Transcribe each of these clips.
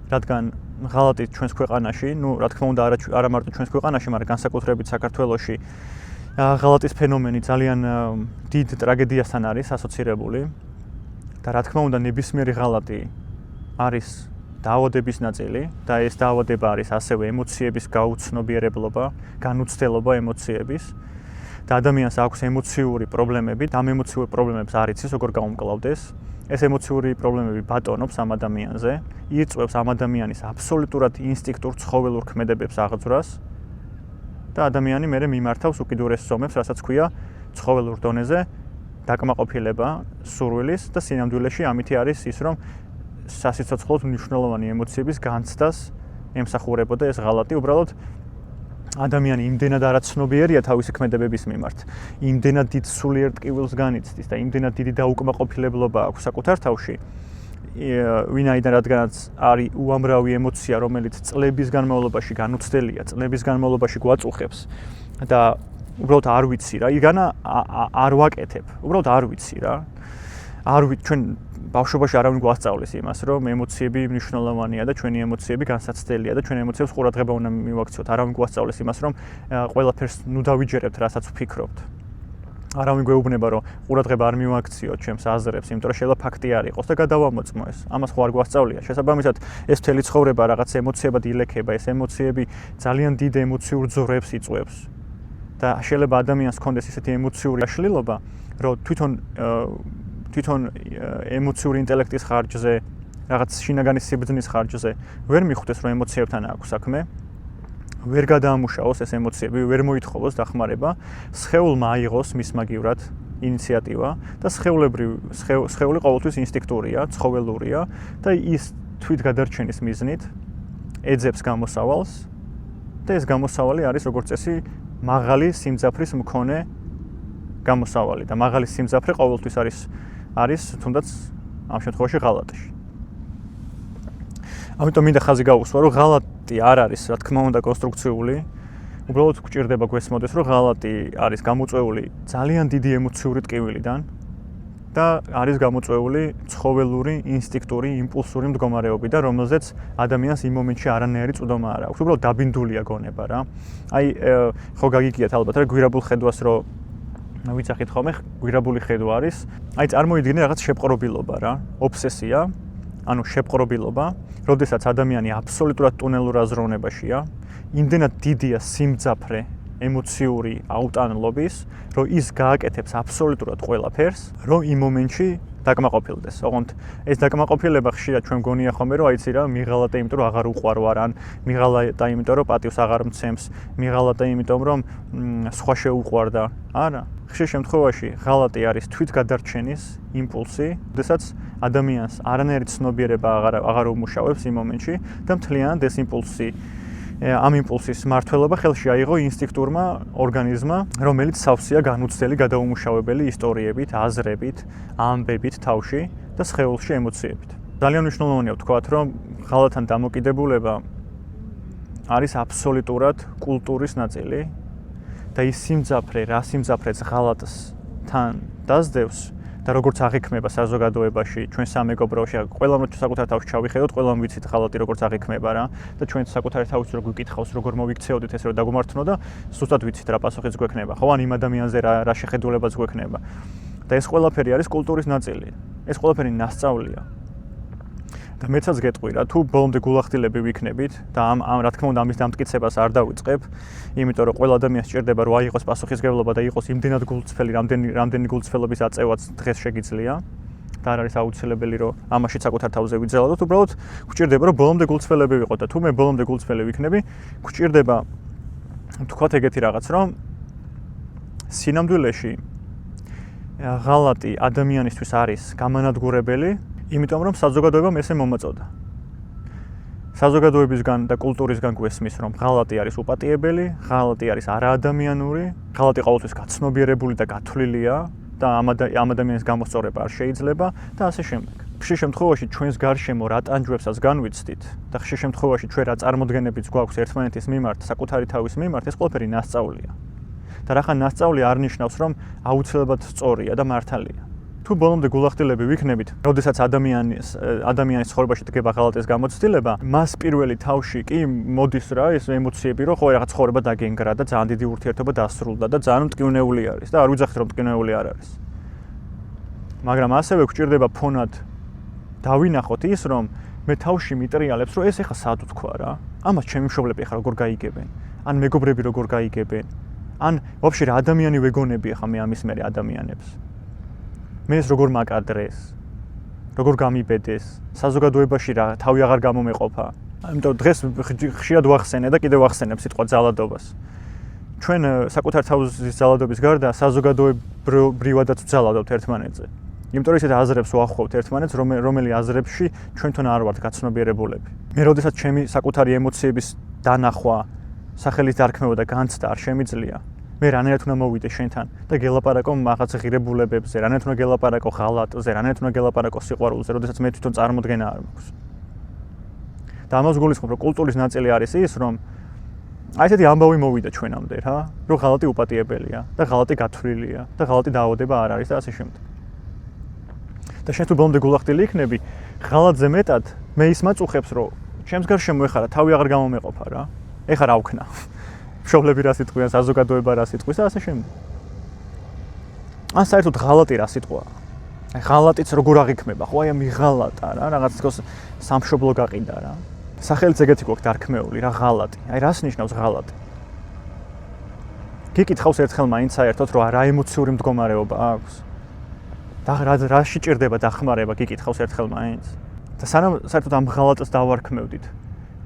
რადგან ღალატი ჩვენს ქვეყანაში, რა თქმა უნდა არა მარტო ჩვენს ქვეყანაში, მაგრამ განსაკუთრებით საქართველოში ღალატის ფენომენი ძალიან დიდ ტრაგედიასთან არის ასოცირებული და რა თქმა უნდა ნებისმიერი ღალატი არის დაავადების ნაწილი და ეს დაავადება არის ასევე ემოციების გაუცნობიერებლობა, განუცდელობა ემოციების და ადამიანს აქვს ემოციური პრობლემები და ამ ემოციური პრობლემებს არ იცის როგორ გაუმკლავდეს. ეს ემოციური პრობლემები ბატონობს ამ ადამიანზე, იწვევს ამ ადამიანის აბსოლუტურად ინსტინქტურ ცხოველურ ქმედებებს აღძვრას და ადამიანი მერე მიმართავს უკიდურეს ზომებს, რასაც ქვია ცხოველურ დონეზე დაკმაყოფილება სურვილის და სინამდვილეში ამითი არის ის, რომ სასიცოცხლოდ მნიშვნელოვანი ემოციების განცდას ემსახურებოდა ეს ღალატი. უბრალოდ ადამიანი იმდენად არაცნობიერია თავისი ქმედებების მიმართ, იმდენად დიდ სულიერ ტკივილს განიცდის და იმდენად დიდი დაუკმაყოფილებლობა აქვს საკუთარ თავში, ვინაიდან რადგანაც არის უამრავი ემოცია, რომელიც წლების განმავლობაში განუცდელია, წლების განმავლობაში გვაწუხებს და უბრალოდ არ ვიცი რა, იგანა არ ვაკეთებ, უბრალოდ არ ვიცი რა. ჩვენ ბავშვობაში არავინ გვასწავლის იმას, რომ ემოციები მნიშვნელოვანია და ჩვენი ემოციები განსაცდელია და ჩვენ ემოციებს ყურადღება უნდა მივაქციოთ. არავინ გვასწავლის იმას, რომ ყველაფერს ნუ დავიჯერებთ, რასაც ვფიქრობთ. არავინ გვეუბნება, რომ ყურადღება არ მივაქციოთ ჩემს აზრებს, იმიტომ რომ შეიძლება ფაქტი არ იყოს და გადავამოწმო ეს. ამას ხო არ გვასწავლია. შესაბამისად, ეს მთელი ცხოვრება რაღაც ემოციებად ილექება, ეს ემოციები ძალიან დიდ ემოციურ ძორებს იწვევს. და შეიძლება ადამიანს ჰქონდეს ისეთი ემოციური აშლილობა, რომ თვითონ ემოციური ინტელექტის ხარჯზე, რაღაც შინაგანი სიბრძნის ხარჯზე ვერ მიხვდეს, რომ ემოციებთან აქვს საქმე, ვერ გადაამუშავოს ეს ემოციები, ვერ მოითხოვოს დახმარება, სხეულმა აიღოს მის მაგივრად ინიციატივა და სხეული ყოველთვის ინსტინქტურია, ცხოველურია და ის თვითგადარჩენის მიზნით ეძებს გამოსავალს და ეს გამოსავალი არის როგორც წესი მაღალი სიმძაფრის მქონე გამოსავალი და მაღალი სიმძაფრე ყოველთვის არის თუნდაც ამ შემთხვევაში ღალატში. ამიტომ მინდა ხაზი გავუსვა, რომ ღალატი არ არის, რა თქმა უნდა, კონსტრუქციული. უბრალოდ გვჭირდება გვესმოდეს, რომ ღალატი არის გამოწვეული ძალიან დიდი ემოციური ტკივილიდან და არის გამოწვეული ცხოველური, ინსტინქტური, იმპულსური მდგომარეობიდან, რომელზეც ადამიანს იმ მომენტში არანაირი წვდომა არ აქვს. უბრალოდ დაბინდულია გონება რა. აი ხო გაგიგიათ ალბათ რა გვირაბულ ხედვას რო ვიცახით ხოლმე, გვირაბული ხედვა არის. აი წარმოიდგინე რაღაც შეპყრობილობა რა, ობსესია, ანუ შეპყრობილობა, როდესაც ადამიანი აბსოლუტურად ტუნელურ აზროვნებაშია, იმდენად დიდია სიმძაფრე ემოციური აუტანლობის, რომ ის გააკეთებს აბსოლუტურად ყველაფერს, რომ იმ მომენტში დაკმაყოფილდეს. ოღონდ ეს დაკმაყოფილება ხშირად ჩვენ გონია ხოლმე, რომ აიცი რა, მიღალატა იმიტომ რომ აღარ უყვარვარ ან მიღალატა იმიტომ რომ პატივს აღარ მცემს, მიღალატა იმიტომ რომ სხვა შეუყვარდა. არა, ხშირ შემთხვევაში ღალატი არის თვითგადარჩენის იმპულსი, როდესაც ადამიანს არანაირი ცნობიერება აღარ უმუშავებს იმ მომენტში და მთლიანად ეს იმპულსი ამ იმპულსის მმართველობა ხელში აიღო ინსტინქტურმა ორგანიზმმა, რომელიც სავსეა განუცდელი გადაუმუშავებელი ისტორიებით, აზრებით, ამბებით თავში და სხეულში ემოციებით. ძალიან მნიშვნელოვანია ვთქვათ, რომ ღალატთან დამოკიდებულება არის აბსოლუტურად კულტურის ნაწილი და ის სიმძაფრე, რა სიმძაფრეც ღალატთან დაძდევს და როგორც აღიქმება საზოგადოებაში, ჩვენ სამეგობროში, ყველამ საკუთარ თავში ჩავიხედოთ, ყველამ ვიცით ღალატი როგორც აღიქმება რა და ჩვენ საკუთარი თავის რო გვიკითხავს, როგორ მოვიქცეოდით ეს რო დაგუმართნო და ზუსტად ვიცით რა პასუხიც გვექნება. ხო, ან იმ ადამიანზე რა შეხედულებაც გვექნება. და ეს ყველაფერი არის კულტურის ნაწილი. ეს ყველაფერი ნასწავლია. და მეცაც გეტყვი რა, თუ ბოლომდე გულახდილები ვიქნებით და ამ რა თქმა უნდა ამის დამტკიცებას არ დავიწყებ, იმიტომ რომ ყველა ადამიანს სჭირდება რომ აიღოს პასუხისმგებლობა და იყოს იმდენად გულწრფელი, რამდენი გულწრფელობის აწევაც დღეს შეგიძლია. და არ არის აუცილებელი რომ ამაშიც საკუთარ თავზე ვიძელადოთ, უბრალოდ გვჭირდება რომ ბოლომდე გულწრფელები ვიყოთ და თუ მე ბოლომდე გულწრფელი ვიქნები, გვჭირდება თქვათ ეგეთი რაღაც, რომ სინამდვილეში ღალატი ადამიანისთვის არის გამანადგურებელი, იმიტომ რომ საზოგადოებამ ესე მომაწოდა. საზოგადოებისგან და კულტურისგან გვესმის, რომ ღალატი არის უპატიებელი, ღალატი არის არაადამიანური, ღალატი ყოველთვის გაცნობიერებული და გათვლილია და ამ ადამიანის გამოსწორება არ შეიძლება და ასე შემდეგ. ხშირ შემთხვევაში ჩვენს გარშემო რა ტანჯვებსაც განვიცდით და ხშირ შემთხვევაში ჩვენ რა წარმოდგენებიც გვაქვს ერთმანეთის მიმართ, საკუთარი თავის მიმართ, ეს ყველაფერი ნასწავლია. და რახან ნასწავლია არ ნიშნავს, რომ აუცილებლად სწორია და მართალია. თუ ბოლომდე გულახდილები ვიქნებით, როდესაც ადამიანის ცხოვრებაში დგება ღალატის გამოცდილება, მას პირველი თავში კი მოდის რა ეს ემოციები, რომ ხო რაღაც ცხოვრება დაგენგრა და ძალიან დიდი ურთიერთობა დასრულდა და ძალიან მტკივნეული არის და არ ვიძახით რომ მტკივნეული არ არის. მაგრამ ასევე გვჭირდება ფონად დავინახოთ ის, რომ მე თავში მიტრიალებს, რომ ეს ეხა სად თქვა რა. ამას ჩემი მშობლები ეხა როგორ გაიგებენ? ან მეგობრები როგორ გაიგებენ? ან ვაფშე რა ადამიანი ვეგონები ეხა მე ამის მერე ადამიანებს? მე ეს როგორ მაკადრეს? როგორ გამიბედეს? საზოგადოებაში რა თავი აღარ გამომეყოფა? ამიტომ დღეს ხშირად ვახსენე და კიდევ ვახსენებ სიტყვა ძალადობას. ჩვენ საკუთარ თავის ძალადობის გარდა საზოგადოებრივადაც ვძალადობთ ერთმანეთზე. იმიტომ რომ ისეთ აზრებს ვახვევთ ერთმანეთს, რომელი აზრებში ჩვენთან არ ვართ გაცნობიერებულები. მე როდესაც ჩემი საკუთარი ემოციების დანახვა, სახელის დარქმევა და განცდა არ შემიძლია, მე რანაირად უნდა მოვიდე შენთან და გელაპარაკო მაღაც ღირებულებებზე, რანაირად უნდა გელაპარაკო ღალატზე, რანაირად უნდა გელაპარაკო სიყვარულზე, როდესაც მე თვითონ წარმოდგენა არ მაქვს. და ამას გულისხმობ, რომ კულტურის ნაწილი არის ის, რომ აი ესეთი ამბავი მოვიდა ჩვენამდე რა, რომ ღალატი უპატიებელია და ღალატი გათვლილია და ღალატი დაავადება არ არის და ასე შემდეგ. და შენ თუ ბოლომდე გულახდილი იქნები, ღალატზე მეტად მე ის მაწუხებს, რომ ჩემს გარშემო ეხარა თავი აღარ გამომეყოფა რა. ეხა რა ვქნა? მშობლები რა სიტყვიან, საზოგადოება რა სიტყვის და ასე შემდეგ. ან საერთოდ ღალატი რა სიტყვაა? აი ღალატიც როგორ აღიქმება? ხო აი მიღალატა რა, რაღაც თქოს სამშობლო გაყიდა რა. სახელიც ეგეთი გვაქვს დარქმეული რა ღალატი. აი რას ნიშნავს ღალატი? გიკითხავს ერთხელ მაინც საერთოდ რომ რა ემოციური მდგომარეობა აქვს? და რაში ჭირდება დახმარება გიკითხავს ერთხელ მაინც? და სანამ საერთოდ ამ ღალატს დავარქმევდით,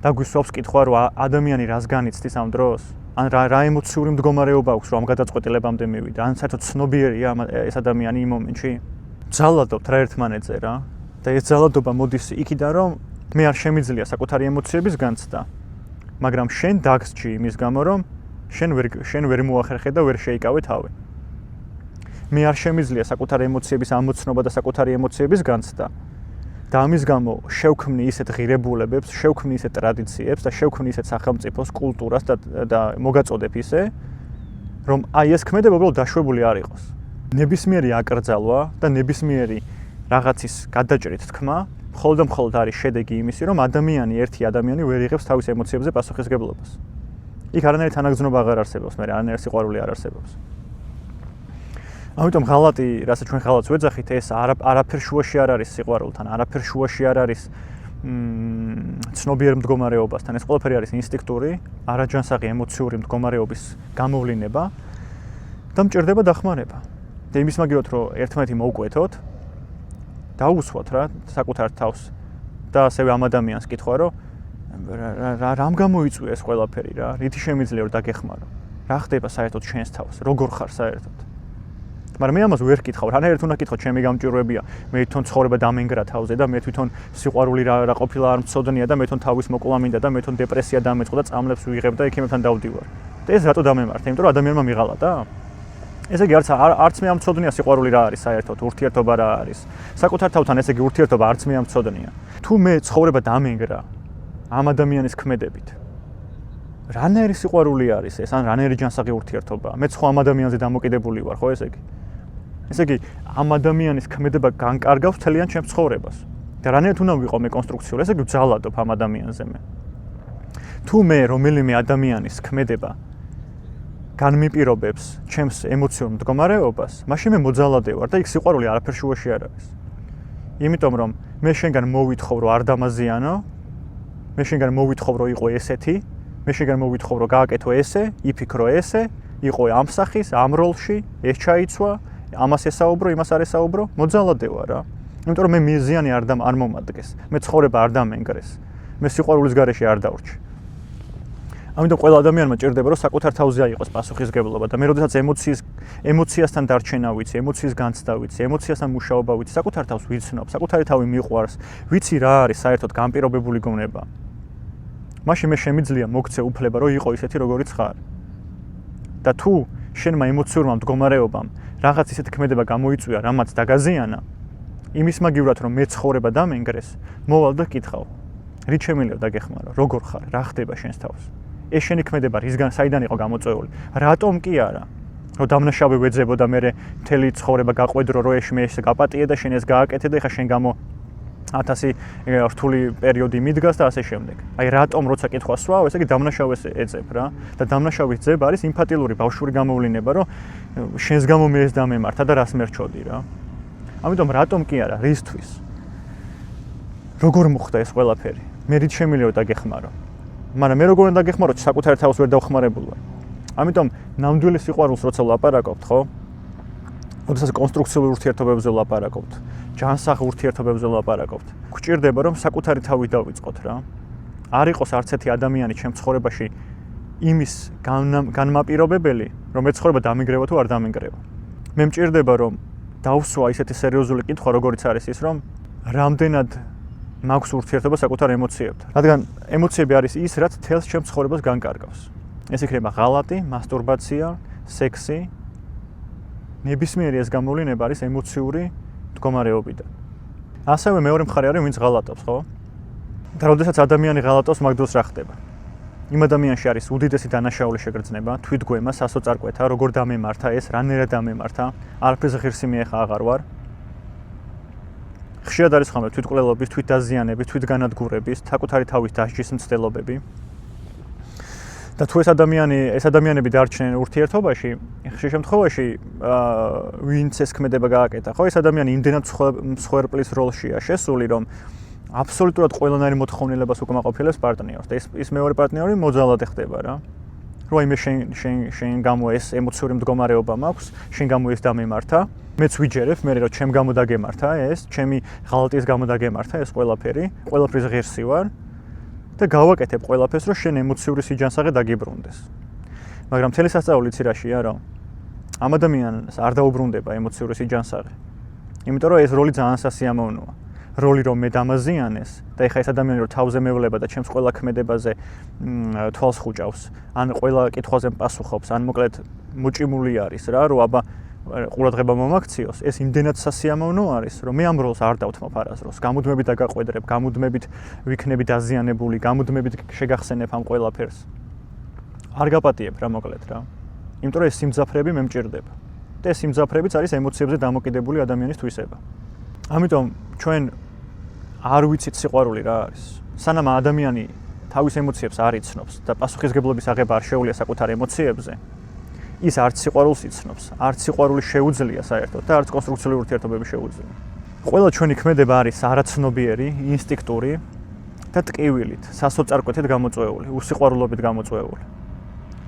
დაგვისვავს კითხვა რომ ადამიანი რას განიცდის ამ დროს? ან რა ემოციური მდგომარეობა აქვს რომ ამ გადაწყვეტილებამდე მივიდა? ან საერთოდ ცნობიერია ეს ადამიანი იმ მომენტში? ძალადობთ რა ერთმანეთზე რა. და ეს ძალადობა მოდის იქიდან რომ მე არ შემიძლია საკუთარი ემოციების განცდა. მაგრამ შენ დაგსჯი იმის გამო რომ შენ ვერ მოახერხე და ვერ შეიკავე თავი. მე არ შემიძლია საკუთარი ემოციების ამოცნობა და საკუთარი ემოციების განცდა. და ამის გამო შევქმნი ისეთ ღირებულებებს, შევქმნი ისეთ ტრადიციებს და შევქმნი ისეთ სახელმწიფოს, კულტურას და მოგაწოდებ ისე, რომ აი ეს ქმედება უბრალოდ დაშვებული არ იყოს. ნებისმიერი აკრძალვა და ნებისმიერი რაღაცის გადაჭრით თქმა, მხოლოდ და მხოლოდ არის შედეგი იმისი, რომ ერთი ადამიანი ვერ იღებს თავის ემოციებზე პასუხისმგებლობას. იქ არანაირი თანაგრძნობა აღარ არსებობს, მე არანაირი სიყვარული არ არსებობს. ამიტომ ღალატი, რასაც ჩვენ ღალატს ვეძახით, ეს არაფერ შუაში არ არის სიყვარულთან, არაფერ შუაში არ არის ცნობიერ მდგომარეობასთან. ეს ყველაფერი არის ინსტინქტური, არაჯანსაღი ემოციური მდგომარეობის გამოვლინება და მჭირდება დახმარება. და იმის მაგივრად რომ ერთმანეთი მოუკვეთოთ, დაუსვათ რა საკუთარ თავს და ასევე ამ ადამიანს კითხვა რომ რამ გამოიწვია ეს ყველაფერი რა, რითი შემიძლია რომ დაგეხმარო? რა ხდება საერთოდ შენს თავს? როგორ ხარ საერთოდ? მაგრამ მე ამას ვერ კითხავ, რანაირად უნდა კითხო, ჩემი გამჭირვებია, მე თვითონ ცხოვრება დამენგრა თავზე და მე თვითონ სიყვარული რა ყოფილა არ მცოდნია და მე თვითონ თავის მოკლა მინდა და მე თვითონ დეპრესია დამეწყო და წამლებს ვიღებ და ექიმებთან დავდივარ. და ეს რატო დამემართა? იმიტომ რომ ადამიანმა მიღალატა? ესე იგი არც მე ამცოდნია სიყვარული რა არის საერთოდ, ურთიერთობა რა არის. საკუთარ თავთან ესე იგი ურთიერთობა არც მე ამცოდნია. თუ მე ცხოვრება დამენგრა ამ ადამიანის ქმედებით, რანაირი სიყვარული არის ეს, ან რანაირი ჯანსაღი ურთიერთობა? მე სხვა ამ ადამიანზე დამოკიდებული ვარ, ხო ესე იგი? ესე იგი, ამ ადამიანის ქმედება განკარგავს მთლიან ჩემს ცხოვრებას. და რანაირად უნდა ვიყო მე კონსტრუქციული, ესე იგი ვძალადობ ამ ადამიანზე მე. თუ მე რომელიმე ადამიანის ქმედება განმიპირობებს ჩემს ემოციურ მდგომარეობას, მაშინ მე მოძალადე ვარ და იქ სიყვარული არაფერ შუაში არ არის. იმიტომ რომ მე შენგან მოვითხოვ რომ არ დამაზიანო, მე შენგან მოვითხოვ რომ იყო ესეთი, მე შენგან მოვითხოვ რომ გააკეთო ესე, იფიქრო ესე, იყო ამ სახის, ამ როლში, ეს ჩაიცვა, ამას ესაუბრო, იმას არ ესაუბრო, მოძალადე ვარ რა. იმიტომ რომ მე მიზიანი არ მომადგეს, მე ცხოვრება არ დამენგრეს, მე სიყვარულის გარეშე არ დავრჩი. ამიტომ ყველა ადამიანმა ჭირდება რომ საკუთარ თავზე აიღოს პასუხისმგებლობა და მე როდესაც ემოციასთან დარჩენა ვიცი, ემოციის განცდა ვიცი, ემოციასთან მუშაობა ვიცი, საკუთარ თავს ვიცნობ, საკუთარი თავი მიყვარს, ვიცი რა არის საერთოდ განპირობებული გონება. მაშინ მე შემიძლია მოგცე უფლება რომ იყო ისეთი როგორიც ხარ. და თუ შენმა ემოციურმა მდგომარეობამ რაღაც ისეთი ქმედება გამოიწვია, რამაც დაგაზიანა, იმის მაგივრად რომ მე ცხოვრება დამენგრეს, მოვალ და კითხავ. რით შემიძლია დაგეხმარო? როგორ ხარ? რა ხდება შენს თავს? ეს შენი ქმედება რისგან საიდან იყო გამოწვეული? რატომ კი არა? რომ დამნაშავე ვეძებო და მე მთელი ცხოვრება გაყვედრო რომ ეს მე ეს გაპატიე და შენ ეს გააკეთე და ეხა შენ გამო 1000 რთული პერიოდი მიდგას და ასე შემდეგ. აი რატომ როცა კითხვა სვავ, ესე იგი დამნაშავეს ეძებ რა და დამნაშავის ძება არის ინფანტილური ბავშვური გამოვლინება, რომ შენს გამო მე ეს დამემართა და რას მერჩოდი რა. ამიტომ რატომ კი არა, რისთვის? როგორ მოხდა ეს ყველაფერი? მე რით შემიძლია დაგეხმარო? მაგრამ მე როგორ უნდა დაგეხმარო, საკუთარ თავს ვერ დავხმარებულ ვარ. ამიტომ ნამდვილი სიყვარულს როცა ვლაპარაკობთ, ხო? როდესაც კონსტრუქციულ ურთიერთობებზე ვლაპარაკობთ, ჯანსაღ ურთიერთობებზე ვლაპარაკობთ, გვჭირდება რომ საკუთარი თავი დავიწყოთ რა. არ იყოს არც ერთი ადამიანი ჩემ ცხოვრებაში იმის განმაპირობებელი, რომ მე ცხოვრება დამიგრევა თუ არ დამიგრევა. მე მჭირდება რომ დავსვა ისეთი სერიოზული კითხვა, როგორიც არის ის, რომ რამდენად მაქვს ურთიერთობა საკუთარ ემოციებთან. რადგან ემოციები არის ის, რაც თელს ჩემ ცხოვრებას განკარგავს. ეს იქნება ღალატი, მასტურბაცია, სექსი. ნებისმიერი ეს გამოვლინება არის ემოციური მდგომარეობიდან. ასევე მეორე მხარე არის, ვინც ღალატობს, ხო? და როდესაც ადამიანი ღალატობს, მაგ დროს რა ხდება? იმ ადამიანში არის უდიდესი დანაშაული შეგრძნება, თვითგვემა, სასოწარკვეთა, როგორ დამემართა ეს, რანაირად დამემართა, არაფერზე ღირსი მიეხა აღარ ვარ. ხშირად არის ხომ თვითკვლელობის, თვითდაზიანების, თვითგანადგურების, საკუთარი თავის დასჯის მცდელობები. და თუ ეს ადამიანები დარჩნენ ურთიერთობაში, ხშირ შემთხვევაში ვინც ეს ქმედება გააკეთა, ხო, ეს ადამიანი იმდენად მსხვერპლის როლშია შესული, რომ აბსოლუტურად ყველანაირ მოთხოვნილებას უკმაყოფილებს პარტნიორს და ის მეორე პარტნიორი მოძალად ხდება რა. რომ აი მე შენ გამო ეს ემოციური მდგომარეობა მაქვს, შენ გამო ეს დამემართა, მეც ვიჯერებ, მე რომ ჩემ გამო დაგემართა ეს, ჩემი ღალატის გამო დაგემართა ეს ყველაფერი, ყველაფრის ღირსი ვარ. და გავაკეთებ ყველაფერს, რომ შენ ემოციური სიჯანსაღე დაგიბრუნდეს. მაგრამ მთელი სასწაული ცირაშია, რომ ამ ადამიანს არ დაუბრუნდება ემოციური სიჯანსაღე. იმიტომ რომ ეს როლი ძალიან სასიამოვნოა. როლი რომ მე დამაზიანეს და ეხა ეს ადამიანი რომ თავზე მევლება და ჩემს ყველა ქმედებაზე თვალს ხუჭავს, ან ყველა კითხვაზე პასუხობს, ან მოკლედ მოჭიმული არის რა, რომ აბა ყურადღება მომაქციოს, ეს იმდენად სასიამოვნო არის, რომ მე ამ როლს არ დავთმობ არასდროს. გამუდმებით დაგაყვედრებ, გამუდმებით ვიქნები დაზიანებული, გამუდმებით შეგახსენებ ამ ყველაფერს. არ გაპატიებ რა მოკლედ რა. იმიტომ რომ ეს სიმძაფრები მე მჭირდება. და ეს სიმძაფრებიც არის ემოციებზე დამოკიდებული ადამიანის თვისება. ამიტომ ჩვენ არ ვიცით სიყვარული რა არის. სანამ ადამიანი თავის ემოციებს არ იცნობს და პასუხისგებლობის აღება არ შეუძლია საკუთარ ემოციებზე, ის არც სიყვარულს იცნობს, არც სიყვარული შეუძლია საერთოდ და არც კონსტრუქციული ურთიერთობები შეუძლია. ყველა ჩვენი ქმედება არის არაცნობიერი, ინსტინქტური და ტკივილით, სასოწარკვეთით გამოწვეული, უსიყვარულობით გამოწვეული.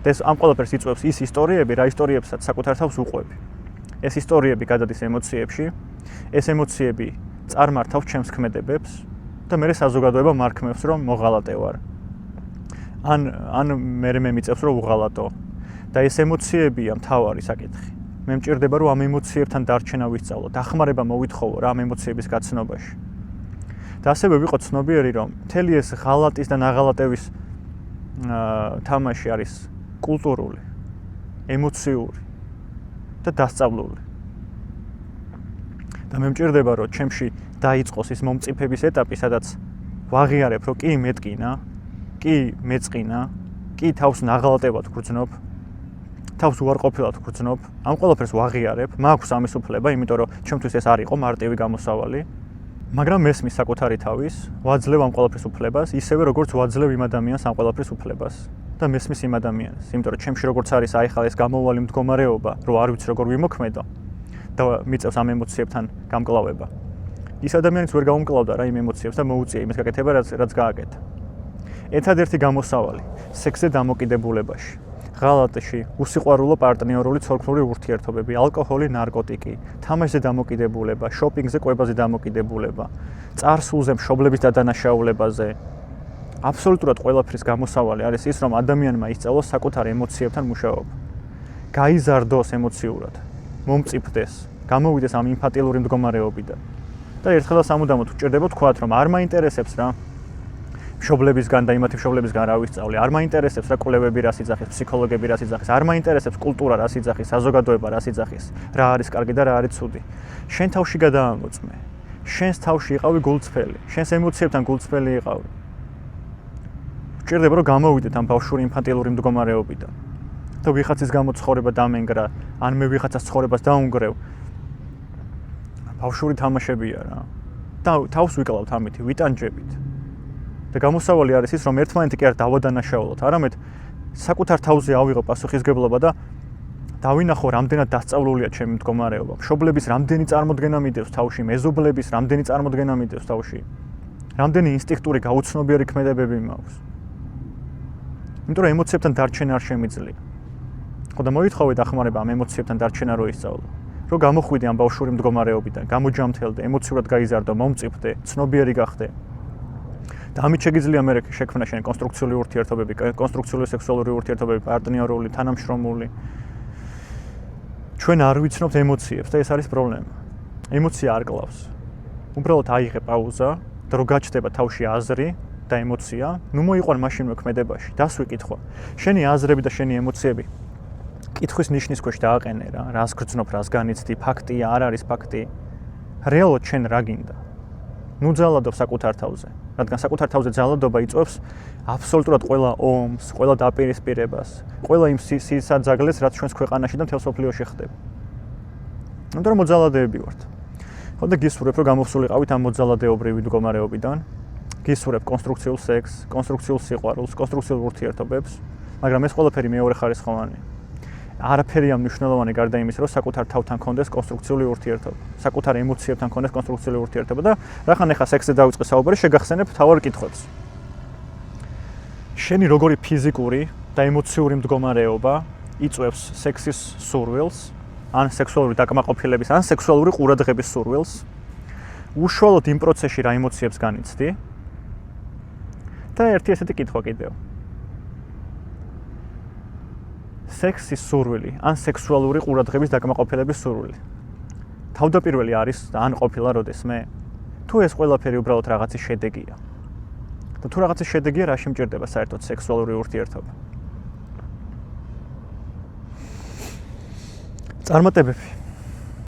და ეს ამ ყველაფერს იწვევს ის ისტორიები, რა ისტორიებსაც საკუთარ თავს უყვები. ეს ისტორიები გადადის ემოციებში, ეს ემოციები წარმართავს ჩემს ქმედებებს და მე საზოგადოება მარქმევს, რომ მოღალატე ვარ. ან მე მიწევს, რომ უღალატო. და ეს ემოციებია მთავარი საკითხი. მე მჭირდება რომ ამ ემოციებთან დარჩენა ვისწავლო, დახმარება მოვითხოვო რა ამ ემოციების გაცნობაში. და ასევე ვიყო ცნობიერი რომ მთელი ეს ღალატის და ნაღალატების თამაში არის კულტურული, ემოციური და დასწავლული. და მე მჭირდება რომ ჩემში დაიწყოს ის მომწიფების ეტაპი, სადაც ვაღიარებ რომ კი მეტკინა, კი მეწყინა, კი თავს ნაღალატებად ვგრძნობ. თავს უარყოფილად ვგრძნობ, ამ ყველაფერს ვაღიარებ, მაქვს ამის უფლება, იმიტომ რომ ჩემთვის ეს არ იყო მარტივი გამოსავალი, მაგრამ მესმის საკუთარი თავის, ვაძლევ ამ ყველაფრის უფლებას, ისევე როგორც ვაძლევ იმ ადამიანს ამ ყველაფრის უფლებას და მესმის იმ ადამიანს, იმიტომ რომ ჩემში როგორც არის აი ხალ ეს გამოუვალი მდგომარეობა, რომ არ ვიცი როგორ ვიმოქმედო და მიწევს ამ ემოციებთან გამკლავება. ის ადამიანიც ვერ გამომკლავდა რა იმ ემოციებს და მოუწია იმის გაკეთება, რაც გააკეთა. ერთადერთი გამოსავალი სექსზე დამოკიდებულებაში. ღალატში, უსიყვარულო პარტნიორული ცოლქმრული ურთიერთობები, ალკოჰოლი, ნარკოტიკი, თამაშზე დამოკიდებულება, შოპინგზე, კვებაზე დამოკიდებულება, წარსულზე, მშობლების დადანაშაულებაზე. აბსოლუტურად ყველაფრის გამოსავალი არის ის, რომ ადამიანმა ისწავლოს საკუთარ ემოციებთან მუშაობა. გაიზარდოს ემოციურად, მომწიფდეს, გამოვიდეს ამ ინფანტილური მდგომარეობიდან. და ერთხელ სამუდამოდ ვჭირდება თქვათ, რომ არ მაინტერესებს რა მშობლებისგან და იმათი მშობლებისგან რა ვისწავლე. არ მაინტერესებს რა კვლევები რას იძახის, ფსიქოლოგები რას იძახის, არ მაინტერესებს კულტურა რას იძახის, საზოგადოება რას იძახის, რა არის კარგი და რა არის ცუდი. შენ თავში გადაამოწმე. შენს თავში იყავი გულწრფელი, შენს ემოციებთან გულწრფელი იყავი. ვჭირდება რომ გამოვიდეთ ამ ბავშვური ინფანტილური მდგომარეობიდან. და ვიღაცის გამო ცხოვრება დამენგრა, ან მე ვიღაცას ცხოვრებას დაუნგრევ. ბავშვური თამაშებია რა. და თავს ვიკლავთ ამით, ვიტანჯებით. და გამოსავალი არის ის, რომ ერთმანეთი კი არ დავადანაშაულოთ, არამედ საკუთარ თავზე ავიღო პასუხისგებლობა და დავინახო რამდენად დასწავლულია ჩემი მდგომარეობა. მშობლების რამდენი წარმოდგენა მიდევს თავში, მეზობლების რამდენი წარმოდგენა მიდევს თავში. რამდენი ინსტინქტური გაუცნობიერი ქმედებები მაქვს. იმიტომ რომ ემოციებთან დარჩენა არ შემიძლია. ხო და მოითხოვე დახმარება ამ ემოციებთან დარჩენა რო ისწავლო. რომ გამოხვიდე ამ ბავშვური მდგომარეობიდან, გამოჯამთელდე, ემოციურად გაიზარდო, მომწიფდე, ცნობიერი გახდე. და ამით შეგიძლია მე შექმნა შენ კონსტრუქციული ურთიერთობები, კონსტრუქციული სექსუალური ურთიერთობები, პარტნიორული, თანამშრომლული. ჩვენ არ ვიცნობთ ემოციებს და ეს არის პრობლემა. ემოცია არ კლავს. უბრალოდ აიღე პაუზა და რო გაჩნდება თავში აზრი და ემოცია, ნუ მოიყვან მაშინვე ქმედებაში, დასვი კითხვა. შენი აზრები და შენი ემოციები კითხვის ნიშნის ქვეშ დააყენე რა, რას გრძნობ, რას განიცდი, ფაქტია, არ არის ფაქტი. რეალურად შენ რა გინდა? ნუ ძალადობ საკუთარ თავზე. რადგან საკუთარ თავზე ძალადობა იწვევს აბსოლუტურად ყველა ომს, ყველა დაპირისპირებას, ყველა იმ სისაძაგლეს, რაც ჩვენს ქვეყანაში და მთელ სოფლიოში ხდება. იმიტომ რომ მოძალადეები ვართ. ხო და გისურვებ, რომ გამოვსულიყავით ამ მოძალადეობრივი მდგომარეობიდან. გისურვებ კონსტრუქციულ სექსს, კონსტრუქციულ სიყვარულს, კონსტრუქციულ ურთიერთობებს, მაგრამ ეს ყველაფერი მეორე ხარისხოვანია. არაფერია მნიშვნელოვანი გარდა იმისა, რომ საკუთარ თავთან კონდეს კონსტრუქციული ურთიერთობა, საკუთარ ემოციებთან კონდეს კონსტრუქციული ურთიერთობა და რახან ახლა სექსზე დავიწყე საუბარი, შეგახსენებ თავარ კითხვებს. შენი როგორი ფიზიკური და ემოციური მდგომარეობა იწვევს სექსის სურვილს, ან სექსუალური დაკმაყოფილების, ან სექსუალური ყურადღების სურვილს, უშუალოდ იმ პროცესში რა ემოციებს განიცდი და ერთი ესეთი კითხვა კიდევ. სექსის სურვილი, ან სექსუალური ყურადღების დაკმაყოფილების სურვილი. თავდაპირველი არის და ან ყოფილა როდესმე? თუ ეს ყველაფერი უბრალოდ რაღაცის შედეგია. და თუ რაღაცის შედეგია, რა შემჭირდება საერთოდ სექსუალური ურთიერთობა? წარმატებები.